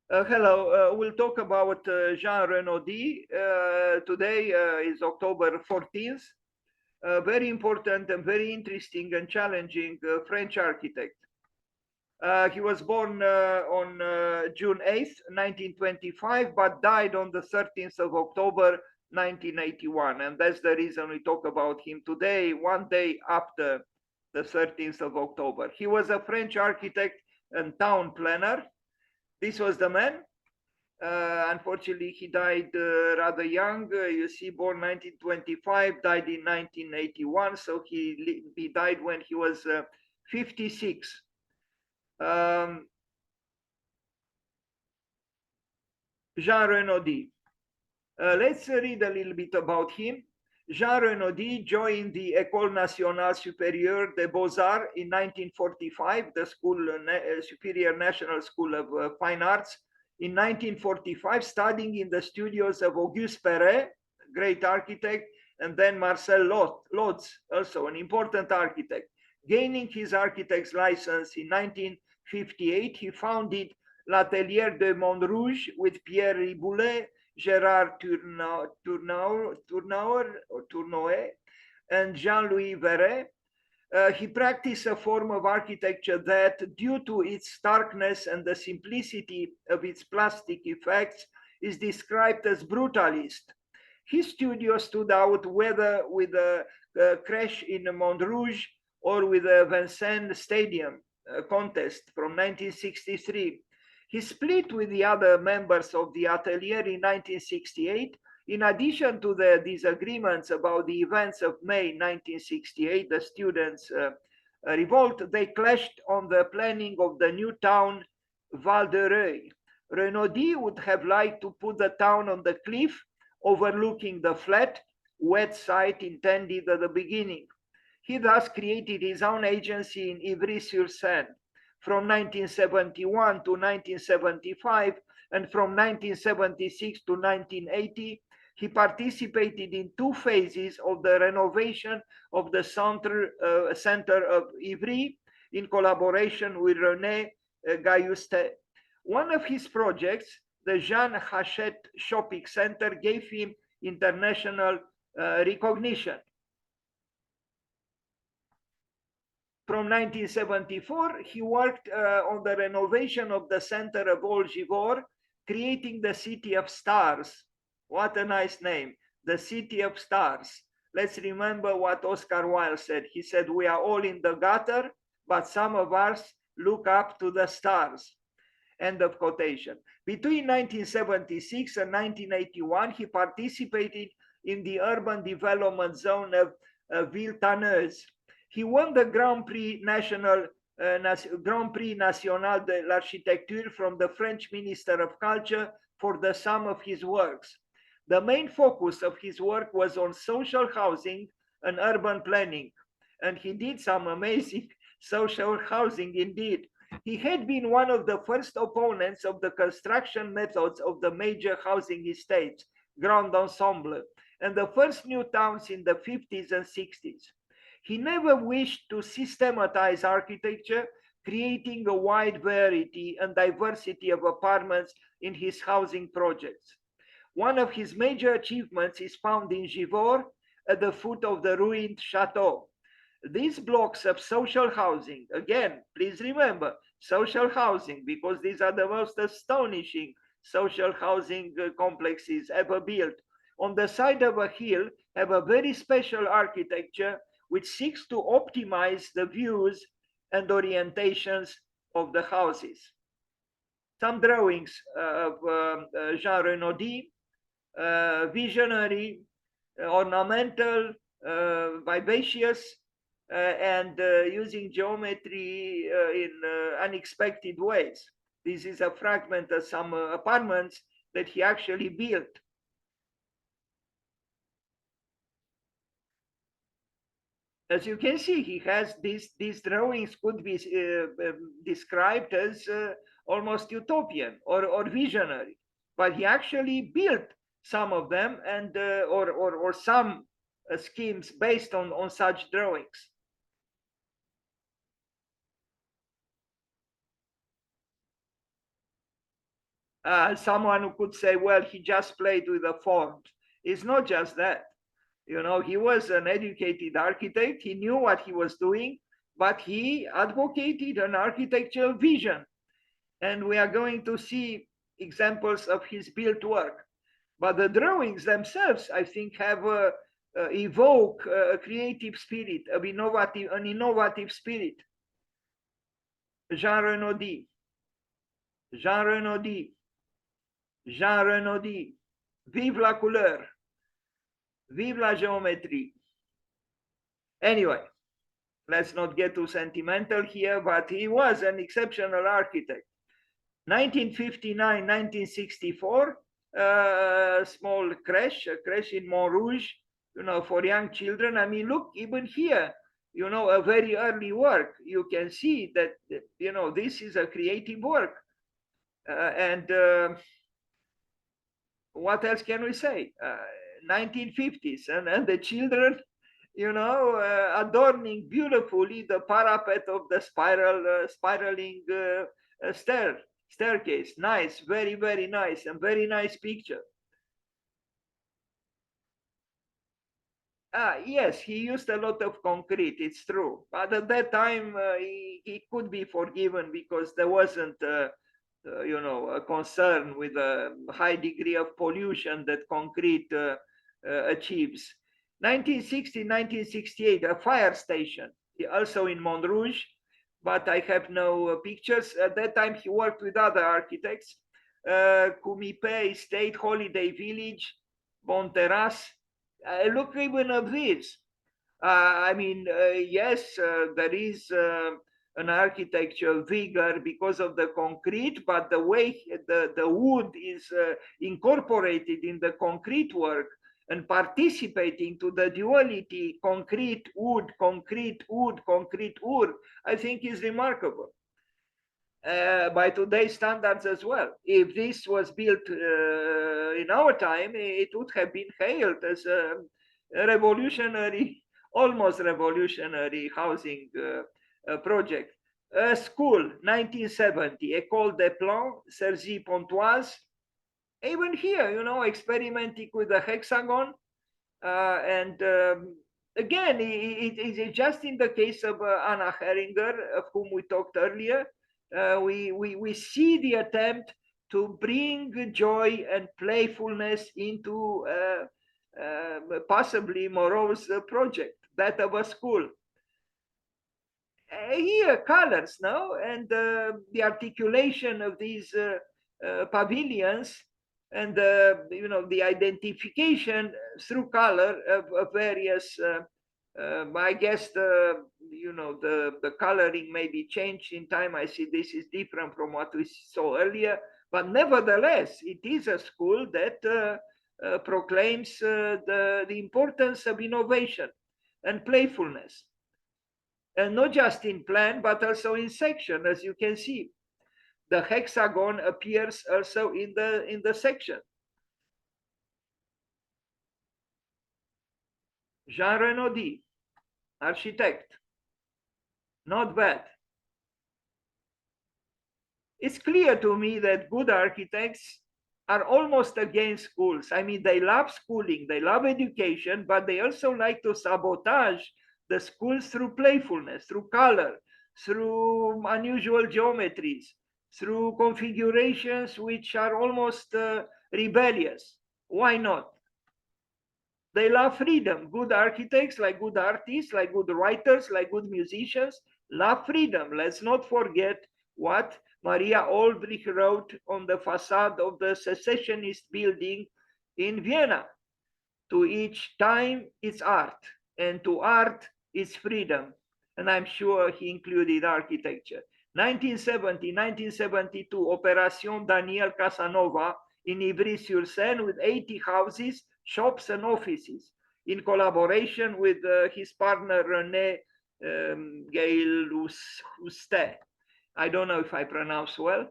Hello, we'll talk about Jean Renaudie. Today is October 14th. Very important and very interesting and challenging French architect. He was born on June 8th, 1925, but died on the 13th of October, 1981. And that's the reason we talk about him today, one day after the 13th of October. He was a French architect and town planner. This was the man. Unfortunately, he died rather young. You see, born 1925, died in 1981. So he died when he was 56. Jean Renaudie. Let's read a little bit about him. Jean Renaudie joined the École Nationale Supérieure des Beaux-Arts in 1945, the Superior National School of Fine Arts, in 1945, studying in the studios of Auguste Perret, great architect, and then Marcel Lotz, also an important architect. Gaining his architect's license in 1958, he founded l'Atelier de Montrouge with Pierre Riboulet, Gérard Tournoet, and Jean-Louis Verret. He practiced a form of architecture that, due to its starkness and the simplicity of its plastic effects, is described as brutalist. His studio stood out whether with a crash in Montrouge or with a Vincennes Stadium contest from 1963. He split with the other members of the Atelier in 1968. In addition to the disagreements about the events of May 1968, the students' revolt, they clashed on the planning of the new town Val de Reuil. Renaudie would have liked to put the town on the cliff overlooking the flat, wet site intended at the beginning. He thus created his own agency in Ivry-sur-Seine. From 1971 to 1975, and from 1976 to 1980, he participated in two phases of the renovation of the center of Ivry in collaboration with René Gaillustet. One of his projects, the Jean Hachette Shopping Center, gave him international recognition. From 1974, he worked on the renovation of the center of Old Givor, creating the City of Stars. What a nice name, the City of Stars. Let's remember what Oscar Wilde said. He said, we are all in the gutter, but some of us look up to the stars. End of quotation. Between 1976 and 1981, he participated in the urban development zone of Ville-Tanneuse. He won the Grand Prix National de l'Architecture from the French Minister of Culture for the sum of his works. The main focus of his work was on social housing and urban planning, and he did some amazing social housing indeed. He had been one of the first opponents of the construction methods of the major housing estates, Grand Ensemble, and the first new towns in the 50s and 60s. He never wished to systematize architecture, creating a wide variety and diversity of apartments in his housing projects. One of his major achievements is found in Givor, at the foot of the ruined chateau. These blocks of social housing, again, please remember, social housing, because these are the most astonishing social housing complexes ever built, on the side of a hill, have a very special architecture which seeks to optimize the views and orientations of the houses. Some drawings of Jean Renaudie, visionary, ornamental, vivacious, and using geometry in unexpected ways. This is a fragment of some apartments that he actually built. As you can see, he has these drawings could be described as almost utopian or visionary, but he actually built some of them and or some schemes based on such drawings. Someone who could say, well, he just played with the forms. It's not just that. You know, he was an educated architect. He knew what he was doing, but he advocated an architectural vision. And we are going to see examples of his built work. But the drawings themselves, I think, have evoke a creative spirit, an innovative spirit. Jean Renaudie, Jean Renaudie, Jean Renaudie, vive la couleur, vive la géométrie. Anyway, let's not get too sentimental here, but he was an exceptional architect. 1959, 1964, small crash, a crash in Montrouge, you know, for young children. I mean, look, even here, you know, a very early work, you can see that, you know, this is a creative work. What else can we say? 1950s, and the children, you know, adorning beautifully the parapet of the spiraling staircase. Nice, very, very nice, and very nice picture. Yes, he used a lot of concrete, it's true. But at that time, he could be forgiven because there wasn't, you know, a concern with a high degree of pollution that concrete achieves. 1960, 1968, a fire station, also in Montrouge, but I have no pictures. At that time, he worked with other architects. Kumipe State Holiday Village, Bonterras. Look even of this. I mean, yes, there is an architectural vigor because of the concrete, but the way the wood is incorporated in the concrete work and participating to the duality concrete wood, concrete wood, concrete wood, I think is remarkable. By today's standards as well. If this was built in our time, it would have been hailed as a revolutionary, almost revolutionary housing project. A school, 1970, École des Plans, Cergy-Pontoise. Even here, you know, experimenting with the hexagon. Again, it is just in the case of Anna Heringer, of whom we talked earlier. We see the attempt to bring joy and playfulness into possibly morose project, that of a school. Here, colors, no? And the articulation of these pavilions and you know, the identification through color of various I guess you know, the coloring may be changed in time. I see this is different from what we saw earlier, but nevertheless, it is a school that proclaims the importance of innovation and playfulness, and not just in plan, but also in section, as you can see. The hexagon appears also in the section. Jean Renaudie, architect. Not bad. It's clear to me that good architects are almost against schools. I mean, they love schooling, they love education, but they also like to sabotage the schools through playfulness, through color, through unusual geometries, through configurations which are almost rebellious. Why not? They love freedom. Good architects, like good artists, like good writers, like good musicians, love freedom. Let's not forget what Maria Olbrich wrote on the facade of the secessionist building in Vienna. To each time its art, and to art its freedom. And I'm sure he included architecture. 1970, 1972, Opération Daniel Casanova in Ivry-sur-Seine with 80 houses, shops and offices, in collaboration with his partner René Gailloustet. I don't know if I pronounce well.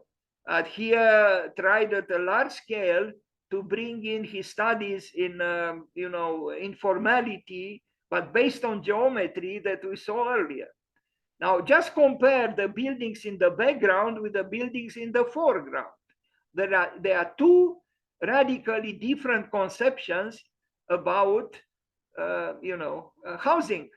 He tried at a large scale to bring in his studies in, you know, informality, but based on geometry that we saw earlier. Now, just compare the buildings in the background with the buildings in the foreground. there are two radically different conceptions about housing,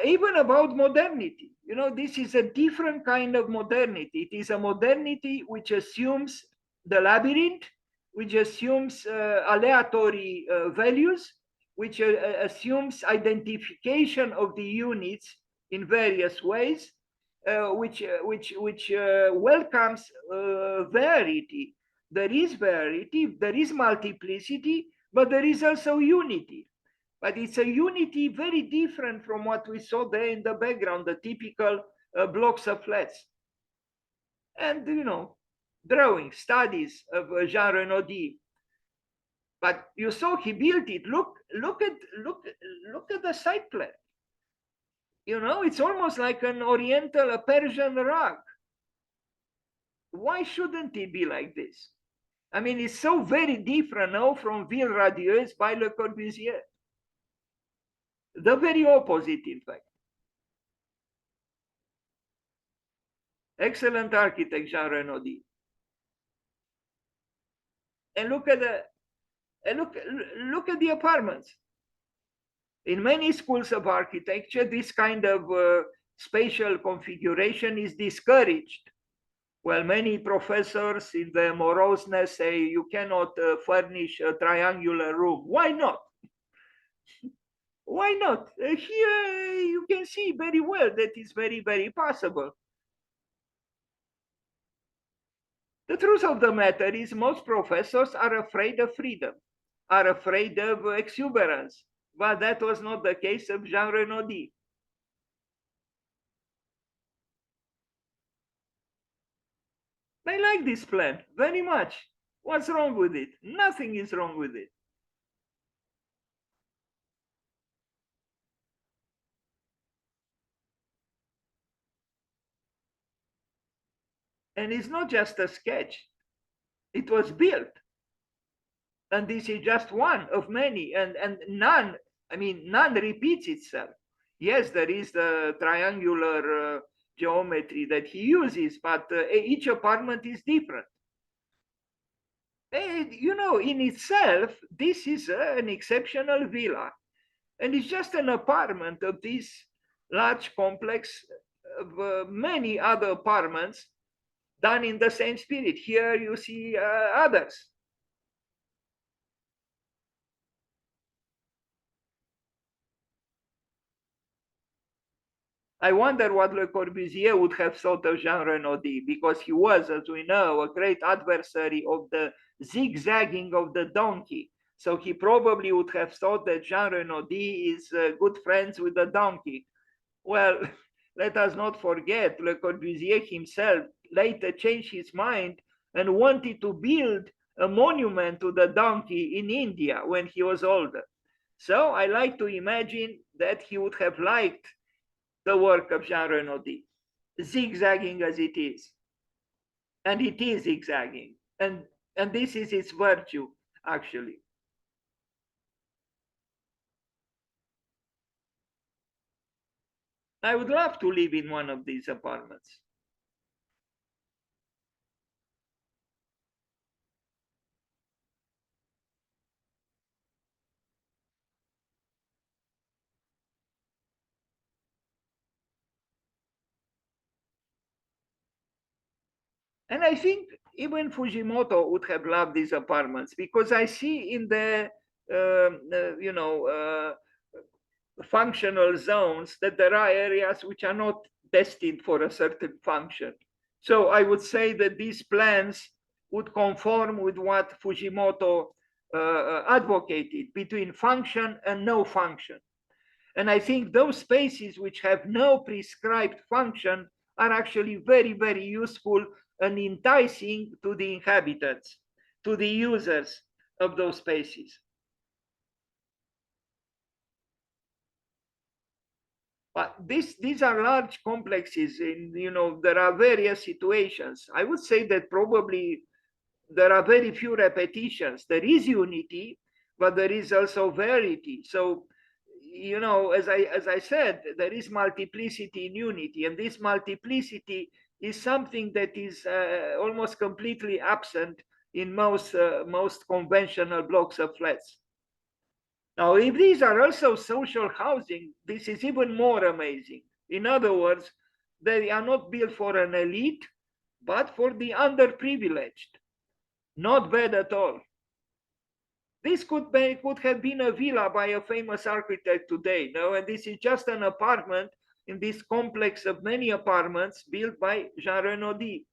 even about modernity. This is a different kind of modernity. It is a modernity which assumes the labyrinth, which assumes aleatory values, which assumes identification of the units in various ways, which welcomes variety. There is variety, there is multiplicity, but there is also unity. But it's a unity very different from what we saw there in the background, the typical blocks of flats. And, drawing, studies of Jean Renaudie. But you saw he built it. Look at the site plan. It's almost like an Oriental, a Persian rug. Why shouldn't it be like this? I mean, it's so very different now from Ville Radieuse by Le Corbusier. The very opposite, in fact. Excellent architect, Jean Renaudie. And look at the apartments. In many schools of architecture, this kind of spatial configuration is discouraged. Well, many professors in their moroseness say you cannot furnish a triangular room. Why not? Why not? Here you can see very well that is very, very possible. The truth of the matter is most professors are afraid of freedom, are afraid of exuberance, but that was not the case of Jean Renaudie. I like this plan very much. What's wrong with it? Nothing is wrong with it. And it's not just a sketch. It was built. And this is just one of many, and none repeats itself. Yes, there is the triangular geometry that he uses, but each apartment is different. And, in itself, this is an exceptional villa. And it's just an apartment of this large complex of many other apartments done in the same spirit. Here you see others. I wonder what Le Corbusier would have thought of Jean Renaudie, because he was, as we know, a great adversary of the zigzagging of the donkey. So he probably would have thought that Jean Renaudie is good friends with the donkey. Well, let us not forget, Le Corbusier himself later changed his mind and wanted to build a monument to the donkey in India when he was older. So I like to imagine that he would have liked the work of Jean Renaudie, zigzagging as it is. And it is zigzagging. And this is its virtue, actually. I would love to live in one of these apartments. And I think even Fujimoto would have loved these apartments, because I see in the, functional zones that there are areas which are not destined for a certain function. So I would say that these plans would conform with what Fujimoto advocated, between function and no function. And I think those spaces which have no prescribed function are actually very, very useful and enticing to the inhabitants, to the users of those spaces. But these are large complexes, and there are various situations. I would say that probably there are very few repetitions. There is unity, but there is also variety. So, as I said, there is multiplicity in unity, and this multiplicity is something that is almost completely absent in most conventional blocks of flats. Now, if these are also social housing, this is even more amazing. In other words, they are not built for an elite, but for the underprivileged. Not bad at all. This could have been a villa by a famous architect today, no? And this is just an apartment in this complex of many apartments built by Jean Renaudie.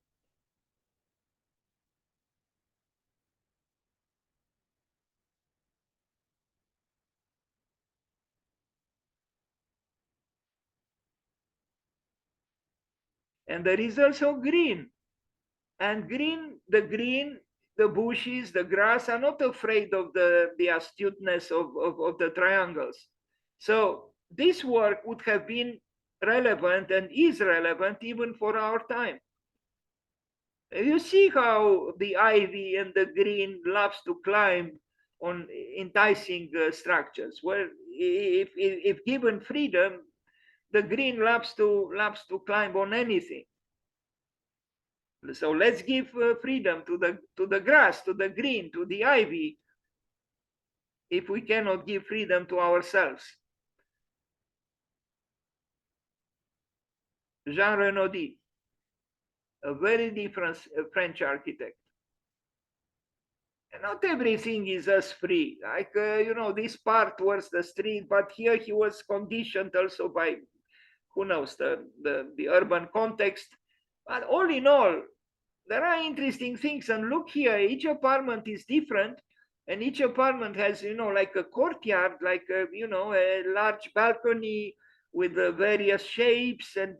And there is also green. And the bushes, the grass are not afraid of the astuteness of the triangles. So this work would have been relevant and is relevant even for our time. You see how the ivy and the green loves to climb on enticing structures. Well, if given freedom, the green loves to climb on anything. So let's give freedom to the grass, to the green, to the ivy, if we cannot give freedom to ourselves. Jean Renaudie, a very different French architect. And not everything is as free. Like, this part towards the street, but here he was conditioned also by, who knows, the urban context. But all in all, there are interesting things. And look here, each apartment is different. And each apartment has, like a courtyard, like, a large balcony with various shapes. And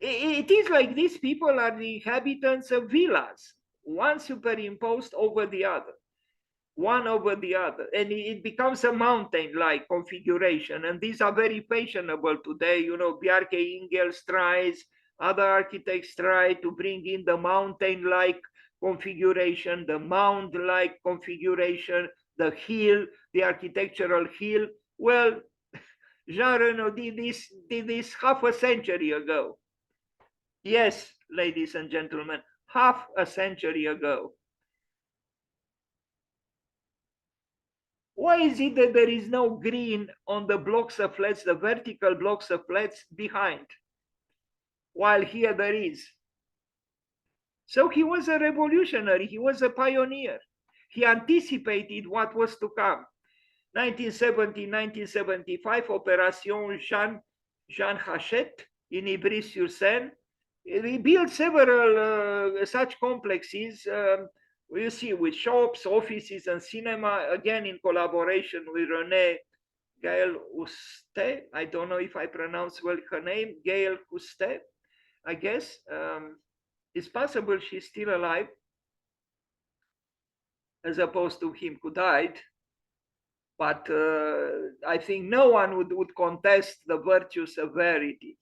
it is like these people are the inhabitants of villas, one superimposed over the other, one over the other. And it becomes a mountain-like configuration. And these are very fashionable today. Bjarke Ingels tries, other architects try to bring in the mountain-like configuration, the mound-like configuration, the hill, the architectural hill. Well, Jean Renaudie did this half a century ago. Yes, ladies and gentlemen, half a century ago. Why is it that there is no green on the blocks of flats, the vertical blocks of flats behind, while here there is? So he was a revolutionary, he was a pioneer. He anticipated what was to come. 1970, 1975, Opération Jean Hachette in Ivry-sur-Seine. We built several such complexes, you see, with shops, offices, and cinema, again in collaboration with Renée Gaël Houstet. I don't know if I pronounce well her name, Gaël Houstet, I guess. It's possible she's still alive, as opposed to him who died. But I think no one would contest the virtues of verity.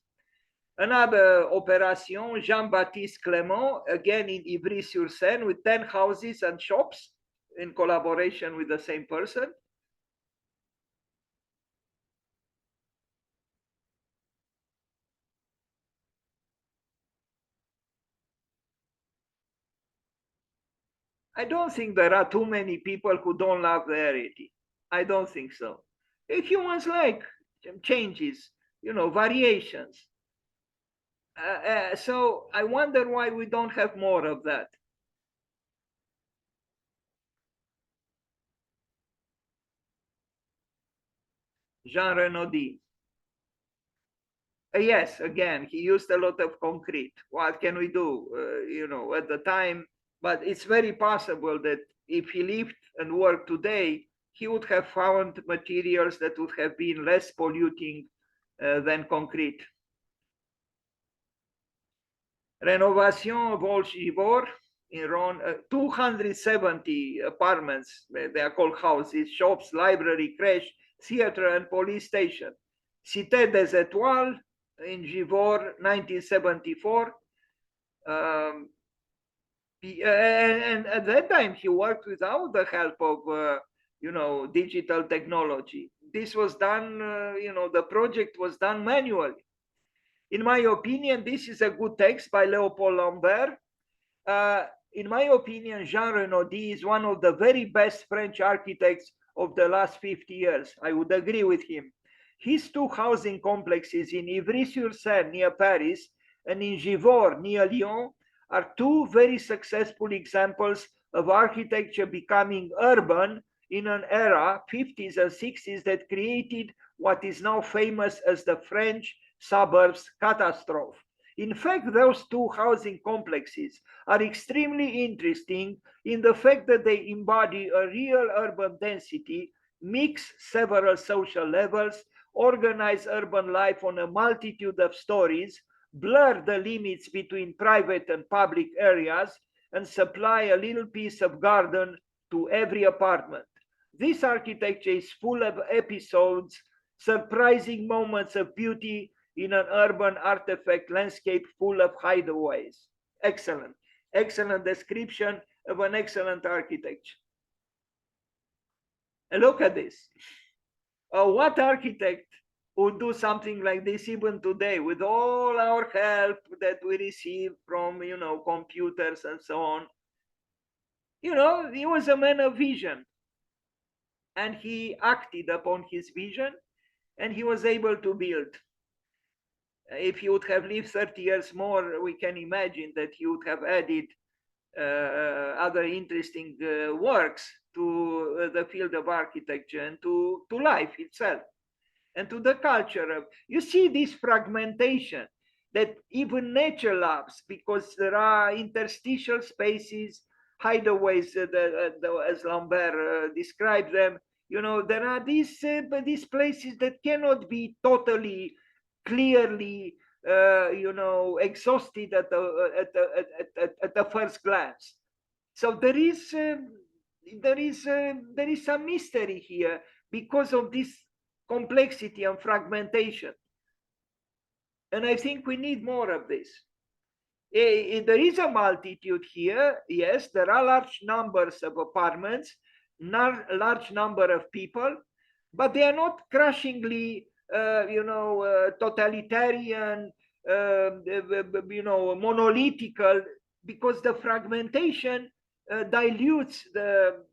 Another operation, Jean-Baptiste Clément, again in Ivry-sur-Seine, with 10 houses and shops in collaboration with the same person. I don't think there are too many people who don't love verity. I don't think so. Humans like changes, variations. So I wonder why we don't have more of that. Jean Renaudie. Yes, again, he used a lot of concrete. What can we do, at the time? But it's very possible that if he lived and worked today, he would have found materials that would have been less polluting than concrete. Renovation of Old Givor in Rhône, 270 apartments, they are called houses, shops, library, crèche, theater, and police station. Cité des Étoiles in Givor, 1974. And at that time, he worked without the help of, digital technology. This was done, the project was done manually. In my opinion, this is a good text by Leopold Lambert. In my opinion, Jean Renaudie is one of the very best French architects of the last 50 years. I would agree with him. His two housing complexes in Ivry-sur-Seine near Paris and in Givors near Lyon are two very successful examples of architecture becoming urban in an era, 50s and 60s, that created what is now famous as the French suburbs catastrophe. In fact, those two housing complexes are extremely interesting in the fact that they embody a real urban density, mix several social levels, organize urban life on a multitude of stories, blur the limits between private and public areas, and supply a little piece of garden to every apartment. This architecture is full of episodes, surprising moments of beauty in an urban artifact landscape full of hideaways. Excellent, excellent description of an excellent architecture. And look at this. What architect would do something like this even today with all our help that we receive from, computers and so on? He was a man of vision, and he acted upon his vision, and he was able to build. If he would have lived 30 years more, we can imagine that he would have added other interesting works to the field of architecture and to life itself and to the culture of, you see this fragmentation that even nature loves, because there are interstitial spaces, hideaways, as Lambert described them. There are these places that cannot be totally clearly exhausted at the first glance. So there is some mystery here because of this complexity and fragmentation, and I think we need more of this. There is a multitude here. Yes, there are large numbers of apartments, large number of people, but they are not crushingly totalitarian, monolithical, because the fragmentation dilutes the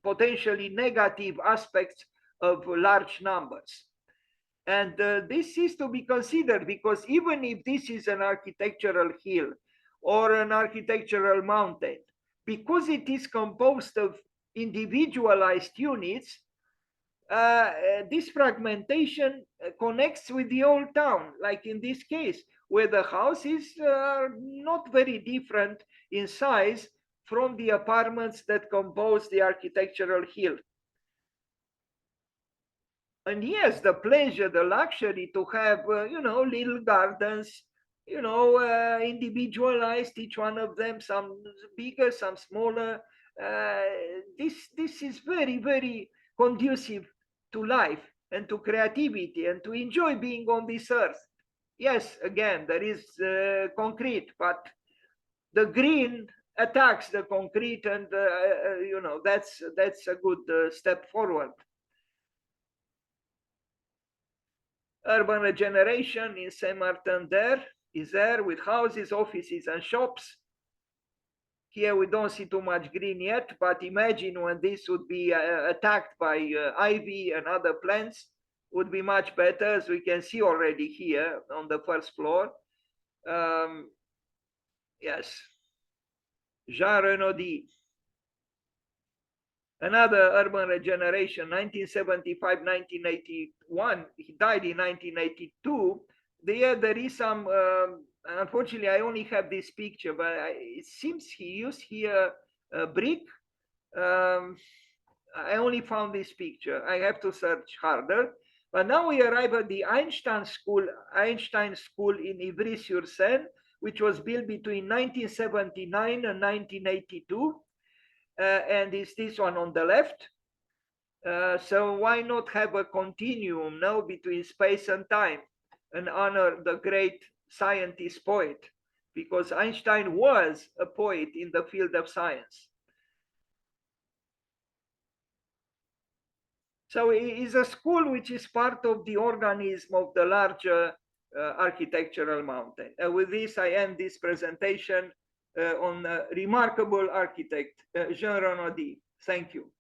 potentially negative aspects of large numbers. And this is to be considered, because even if this is an architectural hill or an architectural mountain, because it is composed of individualized units, this fragmentation connects with the old town, like in this case, where the houses are not very different in size from the apartments that compose the architectural hill. And yes, the pleasure, the luxury to have, little gardens, individualized, each one of them, some bigger, some smaller. This is very, very conducive to life and to creativity and to enjoy being on this earth. Yes, again, there is concrete, but the green attacks the concrete, and that's a good step forward. Urban regeneration in Saint-Martin is there with houses, offices, and shops. Here we don't see too much green yet, but imagine when this would be attacked by ivy and other plants, would be much better, as we can see already here on the first floor. Yes, Jean Renaudie. Another urban regeneration, 1975-1981. He died in 1982. There is some, unfortunately, I only have this picture, but it seems he used here brick. I only found this picture. I have to search harder. But now we arrive at the Einstein School in Ivry-sur-Seine, which was built between 1979 and 1982. And it's this one on the left. So why not have a continuum now between space and time and honor the great scientist poet? Because Einstein was a poet in the field of science. So it is a school which is part of the organism of the larger architectural mountain. With this, I end this presentation on remarkable architect, Jean Renaudie. Thank you.